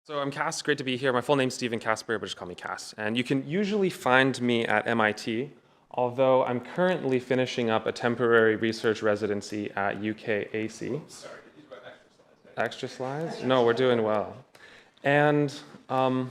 So I'm Cass, great to be here. My full name's Stephen Casper, but just call me Cass. And you can usually find me at MIT, although I'm currently finishing up a temporary research residency at UKAC. Sorry, these were Extra slides? No, we're doing well. And I'm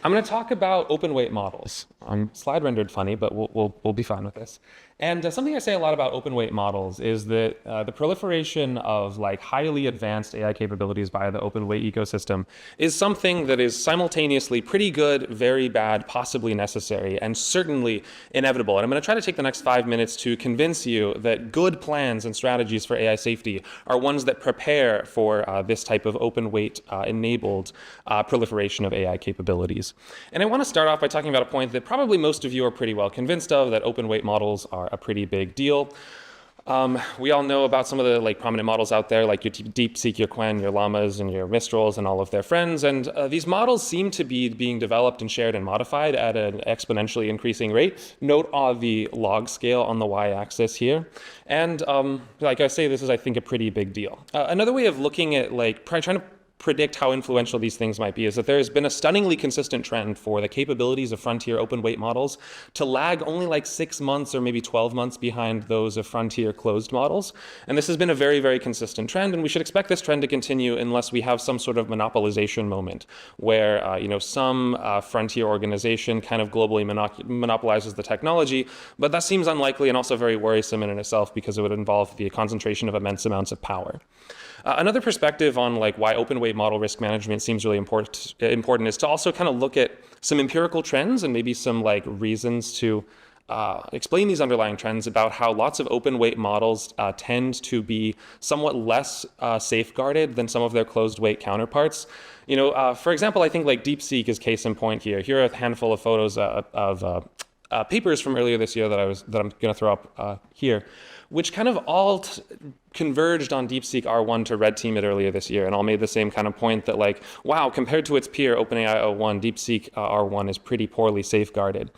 going to talk about open weight models. Slide rendered funny, but we'll be fine with this. And something I say a lot about open weight models is that the proliferation of highly advanced AI capabilities via the open weight ecosystem is something that is simultaneously pretty good, very bad, possibly necessary, and certainly inevitable. And I'm going to try to take the next 5 minutes to convince you that good plans and strategies for AI safety are ones that prepare for this type of open weight enabled proliferation of AI capabilities. And I want to start off by talking about a point that probably most of you are pretty well convinced of, that open weight models are a pretty big deal. We all know about some of the prominent models out there, like your DeepSeek, your Qwen, your Llamas, and your Mistrals, and all of their friends. And these models seem to be being developed and shared and modified at an exponentially increasing rate. Note the log scale on the y-axis here. And like I say, this is, I think, a pretty big deal. Another way of looking at trying to predict how influential these things might be is that there has been a stunningly consistent trend for the capabilities of frontier open weight models to lag only 6 months or maybe 12 months behind those of frontier closed models. And this has been a very, very consistent trend, and we should expect this trend to continue unless we have some sort of monopolization moment where some frontier organization kind of globally monopolizes the technology, but that seems unlikely and also very worrisome in and itself because it would involve the concentration of immense amounts of power. Another perspective on why open weight model risk management seems really important is to also kind of look at some empirical trends and maybe some reasons to explain these underlying trends about how lots of open weight models tend to be somewhat less safeguarded than some of their closed weight counterparts. For example, I think DeepSeek is case in point here. Here are a handful of photos of papers from earlier this year that I'm going to throw up here, which kind of all converged on DeepSeek R1 to red team it earlier this year, and all made the same kind of point that wow, compared to its peer OpenAI O1, DeepSeek R1 is pretty poorly safeguarded.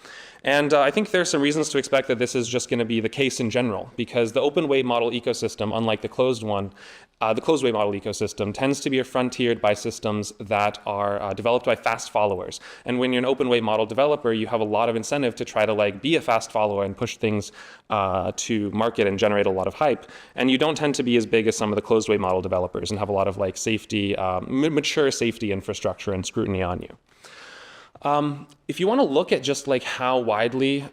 And I think there's some reasons to expect that this is just going to be the case in general, because the open weight model ecosystem, unlike the closed one, the closed weight model ecosystem tends to be frontiered by systems that are developed by fast followers. And when you're an open weight model developer, you have a lot of incentive to try to be a fast follower and push things to market and generate a lot of hype. And you don't tend to be as big as some of the closed weight model developers and have a lot of safety, mature safety infrastructure and scrutiny on you. If you want to look at just how widely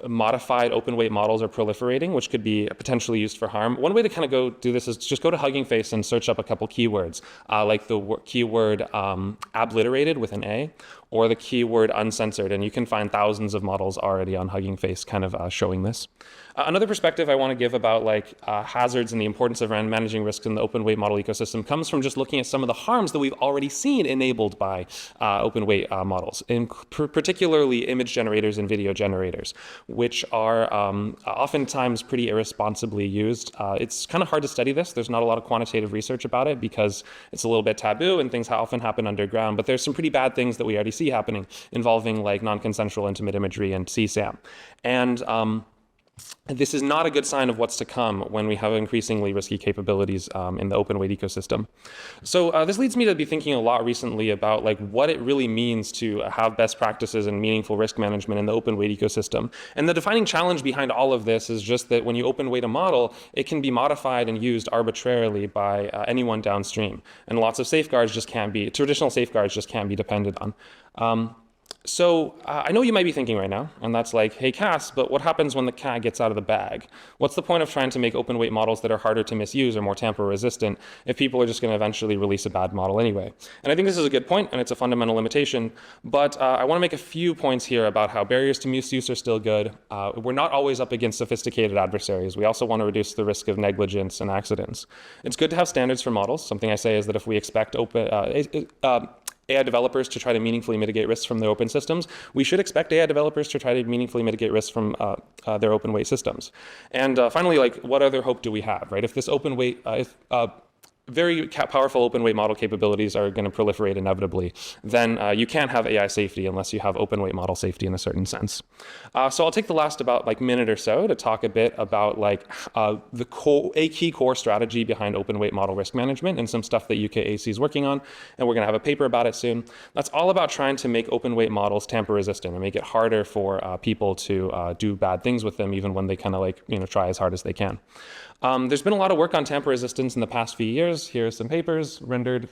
modified open weight models are proliferating, which could be potentially used for harm, one way to kind of go do this is just go to Hugging Face and search up a couple keywords, like the keyword obliterated with an A, or the keyword uncensored, and you can find thousands of models already on Hugging Face kind of showing this. Another perspective I want to give about hazards and the importance of managing risks in the open weight model ecosystem comes from just looking at some of the harms that we've already seen enabled by open weight models, particularly image generators and video generators, which are oftentimes pretty irresponsibly used. It's kind of hard to study this. There's not a lot of quantitative research about it because it's a little bit taboo and things often happen underground, but there's some pretty bad things that we already see happening involving non-consensual intimate imagery and CSAM. And this is not a good sign of what's to come when we have increasingly risky capabilities in the open weight ecosystem. So this leads me to be thinking a lot recently about what it really means to have best practices and meaningful risk management in the open weight ecosystem. And the defining challenge behind all of this is just that when you open weight a model, it can be modified and used arbitrarily by anyone downstream. And lots of safeguards just can't be, traditional safeguards just can't be depended on. So I know you might be thinking right now, and that's hey Cass, but what happens when the cat gets out of the bag? What's the point of trying to make open weight models that are harder to misuse or more tamper resistant if people are just going to eventually release a bad model anyway? And I think this is a good point, and it's a fundamental limitation, but I want to make a few points here about how barriers to misuse are still good. We're not always up against sophisticated adversaries. We also want to reduce the risk of negligence and accidents. It's good to have standards for models. Something I say is that if we expect AI developers to try to meaningfully mitigate risks from their open systems, we should expect AI developers to try to meaningfully mitigate risks from their open weight systems. And finally, what other hope do we have, right? If this open weight, very powerful open weight model capabilities are going to proliferate inevitably, then you can't have AI safety unless you have open weight model safety in a certain sense. So I'll take the last about like minute or so to talk a bit about like a key core strategy behind open weight model risk management and some stuff that UKAC is working on, and we're going to have a paper about it soon. That's all about trying to make open weight models tamper resistant and make it harder for people to do bad things with them, even when they kind of like try as hard as they can. There's been a lot of work on tamper resistance in the past few years. Here are some papers rendered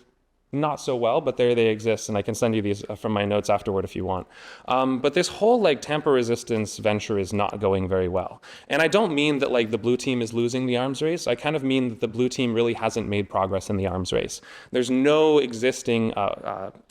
not so well, but there they exist, and I can send you these from my notes afterward if you want. But this whole like tamper resistance venture is not going very well. And I don't mean that like the blue team is losing the arms race. I kind of mean that the blue team really hasn't made progress in the arms race. There's no existing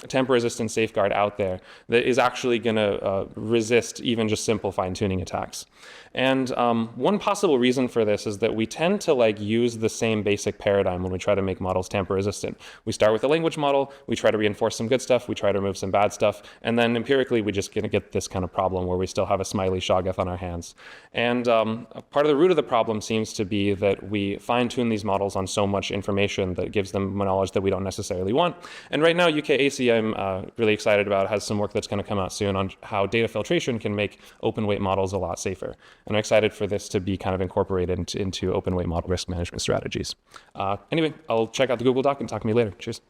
tamper resistance safeguard out there that is actually going to resist even just simple fine-tuning attacks. And one possible reason for this is that we tend to like use the same basic paradigm when we try to make models tamper resistant. We start with a language model, we try to reinforce some good stuff, we try to remove some bad stuff, and then empirically we just gonna get this kind of problem where we still have a smiley Shoggoth on our hands. And part of the root of the problem seems to be that we fine-tune these models on so much information that gives them knowledge that we don't necessarily want. And right now UKAC, I'm really excited about, has some work that's going to come out soon on how data filtration can make open weight models a lot safer. And I'm excited for this to be kind of incorporated into open weight model risk management strategies. Anyway, I'll check out the Google Doc and talk to me later. Cheers.